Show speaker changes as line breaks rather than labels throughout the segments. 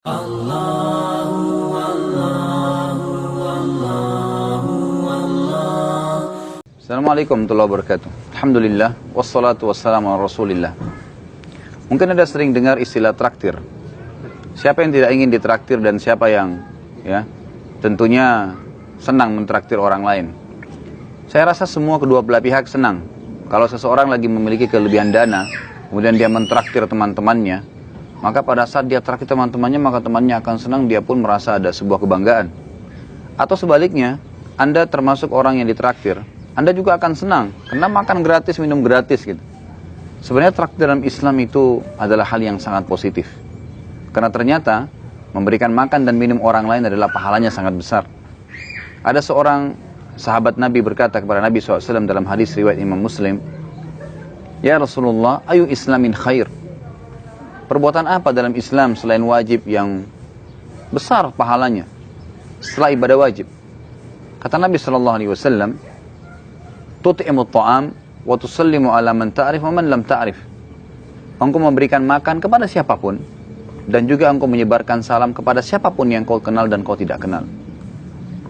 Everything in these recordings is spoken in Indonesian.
Assalamualaikum warahmatullahi wabarakatuh. Alhamdulillah, wassalatu wassalamu ala rasulillah. Mungkin Anda sering dengar istilah traktir. Siapa yang tidak ingin ditraktir dan siapa yang tentunya senang mentraktir orang lain. Saya rasa semua kedua belah pihak senang. Kalau seseorang lagi memiliki kelebihan dana, kemudian dia mentraktir teman-temannya, maka pada saat dia traktir teman-temannya, maka temannya akan senang, dia pun merasa ada sebuah kebanggaan. Atau sebaliknya, Anda termasuk orang yang ditraktir, Anda juga akan senang, karena makan gratis, minum gratis gitu. Sebenarnya traktir dalam Islam itu adalah hal yang sangat positif. Karena ternyata, memberikan makan dan minum orang lain adalah pahalanya sangat besar. Ada seorang sahabat Nabi berkata kepada Nabi SAW dalam hadis riwayat Imam Muslim, "Ya Rasulullah, ayu islamin khair?" Perbuatan apa dalam Islam selain wajib yang besar pahalanya setelah ibadah wajib? Kata Nabi SAW, "Tut'imut ta'am wa tusallimu ala man ta'rif wa man lam ta'rif." Engkau memberikan makan kepada siapapun dan juga engkau menyebarkan salam kepada siapapun yang kau kenal dan kau tidak kenal.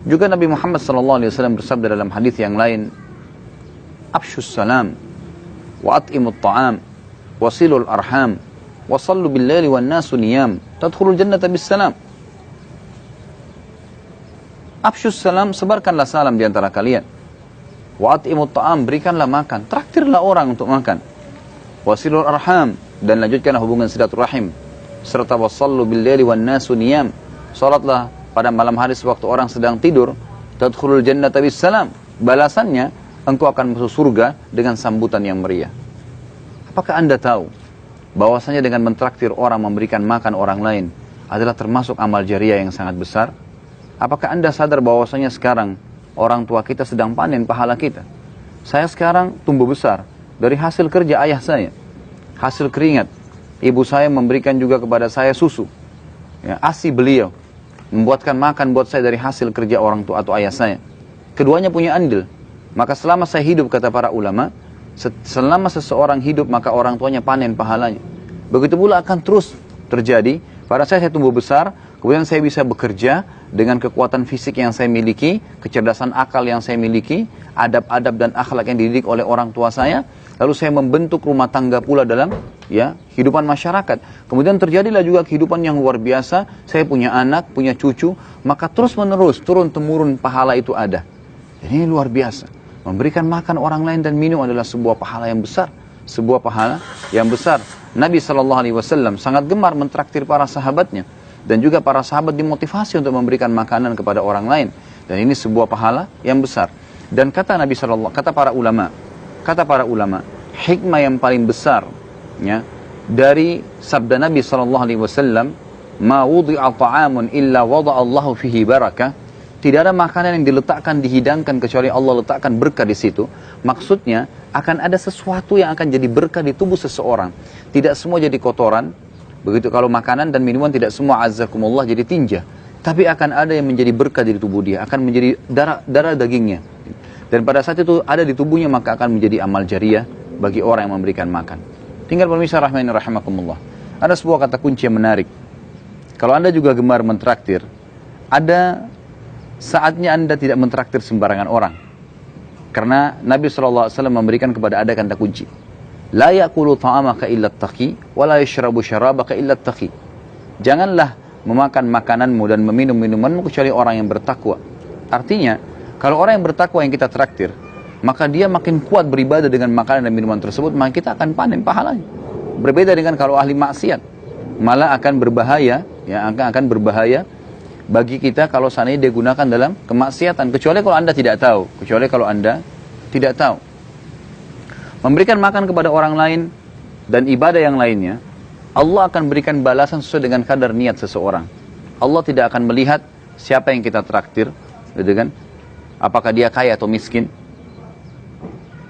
Juga Nabi Muhammad SAW bersabda dalam hadis yang lain, "Afshus salam wa at'imut ta'am wa silul arham wa sallu bil laili wan nasu niyam tadkhulul jannata bis salam." Afshus salam, sebarkanlah salam di antara kalian. Wa at'imut ta'am, berikanlah makan, traktirlah orang untuk makan. Wasilul arham, dan lanjutkanlah hubungan silaturahim. Serta wasallu bil laili wan nasu niyam, salatlah pada malam hari sewaktu orang sedang tidur. Tadkhulul jannata bis salam, balasannya engkau akan masuk surga dengan sambutan yang meriah. Apakah Anda tahu bahwasanya dengan mentraktir orang, memberikan makan orang lain adalah termasuk amal jariah yang sangat besar? Apakah Anda sadar bahwasanya sekarang orang tua kita sedang panen pahala kita? Saya sekarang tumbuh besar dari hasil kerja ayah saya, hasil keringat. Ibu saya memberikan juga kepada saya susu, ASI beliau membuatkan makan buat saya dari hasil kerja orang tua atau ayah saya. Keduanya punya andil. Maka selama saya hidup, kata para ulama, selama seseorang hidup maka orang tuanya panen pahalanya. Begitu pula akan terus terjadi pada saya tumbuh besar, kemudian saya bisa bekerja dengan kekuatan fisik yang saya miliki, kecerdasan akal yang saya miliki, adab-adab dan akhlak yang dididik oleh orang tua saya, lalu saya membentuk rumah tangga pula dalam kehidupan masyarakat. Kemudian terjadilah juga kehidupan yang luar biasa, saya punya anak, punya cucu, maka terus menerus, turun-temurun pahala itu ada. Jadi ini luar biasa. Memberikan makan orang lain dan minum adalah sebuah pahala yang besar. Sebuah pahala yang besar. Nabi SAW sangat gemar mentraktir para sahabatnya. Dan juga para sahabat dimotivasi untuk memberikan makanan kepada orang lain. Dan ini sebuah pahala yang besar. Dan kata Nabi SAW, kata para ulama, hikmah yang paling besar dari sabda Nabi SAW, "Ma wudi'a ta'amun illa wada'allahu fihi barakah." Tidak ada makanan yang diletakkan, dihidangkan kecuali Allah letakkan berkah di situ. Maksudnya akan ada sesuatu yang akan jadi berkah di tubuh seseorang. Tidak semua jadi kotoran. Begitu kalau makanan dan minuman tidak semua azzakumullah jadi tinja. Tapi akan ada yang menjadi berkah di tubuh dia. Akan menjadi darah dagingnya. Dan pada saat itu ada di tubuhnya, maka akan menjadi amal jariah bagi orang yang memberikan makan. Tinggal pemirsa rahmani rahimakumullah. Ada sebuah kata kunci yang menarik. Kalau Anda juga gemar mentraktir, ada saatnya Anda tidak mentraktir sembarangan orang. Karena Nabi SAW memberikan kepada Anda kata kunci. La ya'kulu ta'amaka illa taqi wa la yashrabu syarabaka illa taqi. Janganlah memakan makananmu dan meminum minumanmu kecuali orang yang bertakwa. Artinya, kalau orang yang bertakwa yang kita traktir, maka dia makin kuat beribadah dengan makanan dan minuman tersebut, maka kita akan panen pahalanya. Berbeda dengan kalau ahli maksiat, malah akan berbahaya, akan berbahaya bagi kita kalau seandainya dia gunakan dalam kemaksiatan. Kecuali kalau Anda tidak tahu. Memberikan makan kepada orang lain dan ibadah yang lainnya, Allah akan berikan balasan sesuai dengan kadar niat seseorang. Allah tidak akan melihat siapa yang kita traktir, gitu kan? Apakah dia kaya atau miskin,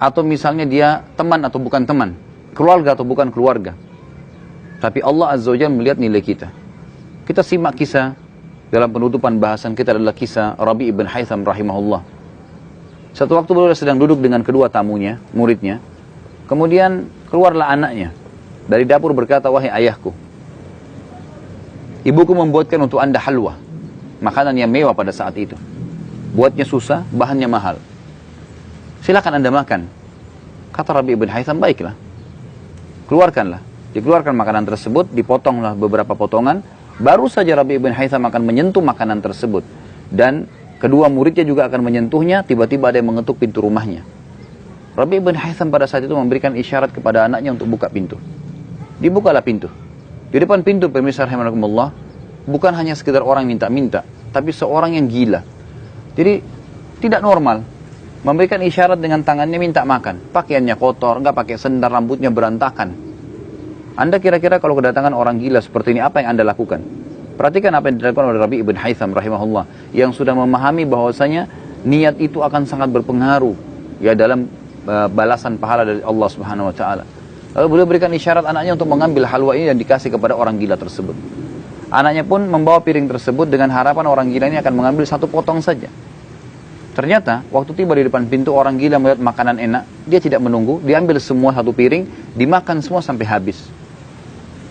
atau misalnya dia teman atau bukan teman, keluarga atau bukan keluarga. Tapi Allah Azza wa Jalla melihat nilai kita. Kita simak kisah dalam penutupan bahasan kita adalah kisah Rabi' ibn Haytham rahimahullah. Satu waktu beliau sedang duduk dengan kedua tamunya, muridnya. Kemudian keluarlah anaknya dari dapur berkata, "Wahai ayahku, Ibuku membuatkan untuk anda halwa, makanan yang mewah pada saat itu. Buatnya susah, bahannya mahal. Silakan anda makan. Kata Rabi' ibn Haytham, baiklah. Keluarkanlah. Dikeluarkan makanan tersebut, dipotonglah beberapa potongan. Baru saja Rabi' ibn Haytham akan menyentuh makanan tersebut. Dan kedua muridnya juga akan menyentuhnya, tiba-tiba ada yang mengetuk pintu rumahnya. Rabi' ibn Haytham pada saat itu memberikan isyarat kepada anaknya untuk buka pintu. Dibukalah pintu. Di depan pintu, pemirsa rahimakumullah, bukan hanya sekedar orang minta-minta, tapi seorang yang gila. Jadi tidak normal. Memberikan isyarat dengan tangannya minta makan. Pakaiannya kotor, nggak pakai sendal, rambutnya berantakan. Anda kira-kira kalau kedatangan orang gila seperti ini, apa yang Anda lakukan? Perhatikan apa yang dilakukan oleh Rabi' ibn Haytham rahimahullah, yang sudah memahami bahwasanya niat itu akan sangat berpengaruh ya dalam balasan pahala dari Allah Subhanahu wa taala. Lalu beliau berikan isyarat anaknya untuk mengambil halwa ini dan dikasih kepada orang gila tersebut. Anaknya pun membawa piring tersebut dengan harapan orang gila ini akan mengambil satu potong saja. Ternyata waktu tiba di depan pintu, orang gila melihat makanan enak, dia tidak menunggu, diambil semua satu piring, dimakan semua sampai habis.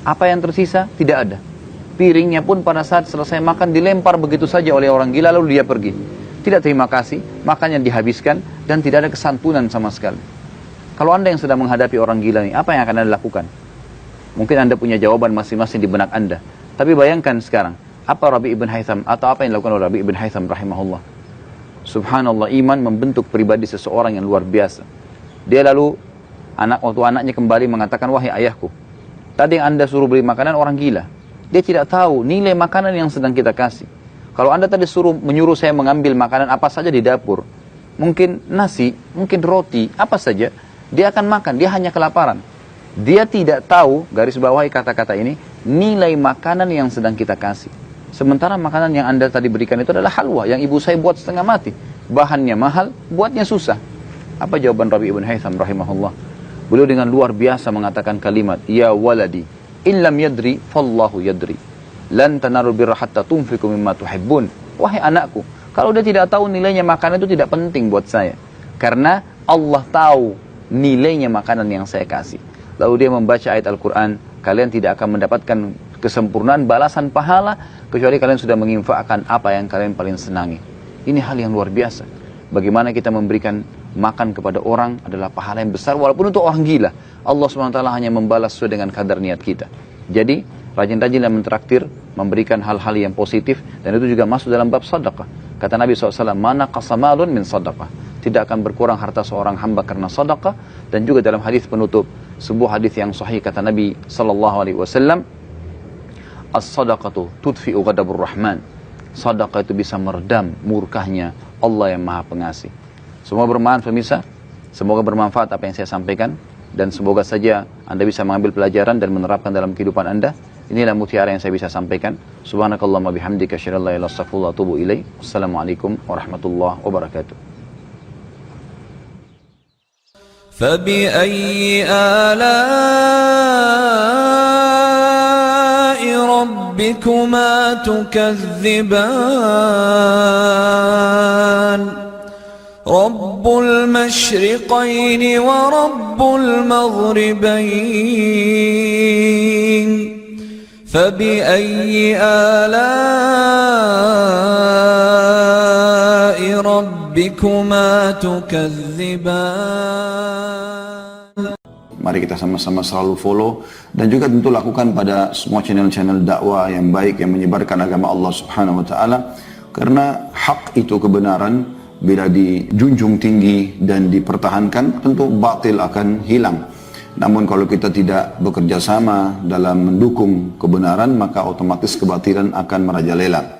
Apa yang tersisa? Tidak ada. Piringnya pun pada saat selesai makan dilempar begitu saja oleh orang gila, lalu dia pergi. Tidak terima kasih, makannya dihabiskan dan tidak ada kesantunan sama sekali. Kalau Anda yang sedang menghadapi orang gila ini, apa yang akan Anda lakukan? Mungkin Anda punya jawaban masing-masing di benak Anda. Tapi bayangkan sekarang, apa Rabi' ibn Haytham atau apa yang dilakukan oleh Rabi' ibn Haytham rahimahullah. Subhanallah, iman membentuk pribadi seseorang yang luar biasa. Dia lalu, waktu anaknya kembali mengatakan, wahai ayahku, tadi yang Anda suruh beli makanan orang gila. Dia tidak tahu nilai makanan yang sedang kita kasih. Kalau Anda tadi menyuruh saya mengambil makanan apa saja di dapur, mungkin nasi, mungkin roti, apa saja, dia akan makan, dia hanya kelaparan. Dia tidak tahu, garis bawahi kata-kata ini, nilai makanan yang sedang kita kasih. Sementara makanan yang Anda tadi berikan itu adalah halwa, yang ibu saya buat setengah mati. Bahannya mahal, buatnya susah. Apa jawaban Rabi' ibn Haytham rahimahullah? Beliau dengan luar biasa mengatakan kalimat, ya waladi, illam yadri, fallahu yadri. Lan tanarul birra hatta tunfiku mimma tuhibbun. Wahai anakku, kalau dia tidak tahu nilainya makanan itu tidak penting buat saya. Karena Allah tahu nilainya makanan yang saya kasih. Lalu dia membaca ayat Al-Quran, kalian tidak akan mendapatkan kesempurnaan balasan pahala kecuali kalian sudah menginfakkan apa yang kalian paling senangi. Ini hal yang luar biasa. Bagaimana kita memberikan makan kepada orang adalah pahala yang besar walaupun untuk orang gila. Allah SWT hanya membalas sesuai dengan kadar niat kita. Jadi rajin-rajinlah mentraktir, memberikan hal-hal yang positif, dan itu juga masuk dalam bab sedekah. Kata Nabi SAW, mana qasamalun min sedekah. Tidak akan berkurang harta seorang hamba karena sedekah. Dan juga dalam hadis penutup, sebuah hadis yang sahih kata Nabi SAW, as-sadaqatu tudfi'u ghadabur rahman. Sedekah itu bisa meredam murkahnya Allah yang Maha Pengasih. Semoga bermanfaat pemirsa, semoga bermanfaat apa yang saya sampaikan, dan semoga saja Anda bisa mengambil pelajaran dan menerapkan dalam kehidupan Anda. Inilah mutiara yang saya bisa sampaikan. Subhanakallahumma bihamdika asyhadu an la ilaha illa anta astaghfiruka wa atubu ilaik. Wassalamualaikum warahmatullahi wabarakatuh.
فبأي آلاء ربكما تكذبان رب المشرقين ورب المغربين فبأي آلاء ربكما تكذبان.
Mari kita sama-sama selalu follow dan juga tentu lakukan pada semua channel-channel dakwah yang baik yang menyebarkan agama Allah Subhanahu wa taala, karena hak itu kebenaran bila dijunjung tinggi dan dipertahankan tentu batil akan hilang. Namun kalau kita tidak bekerja sama dalam mendukung kebenaran, maka otomatis kebatilan akan merajalela.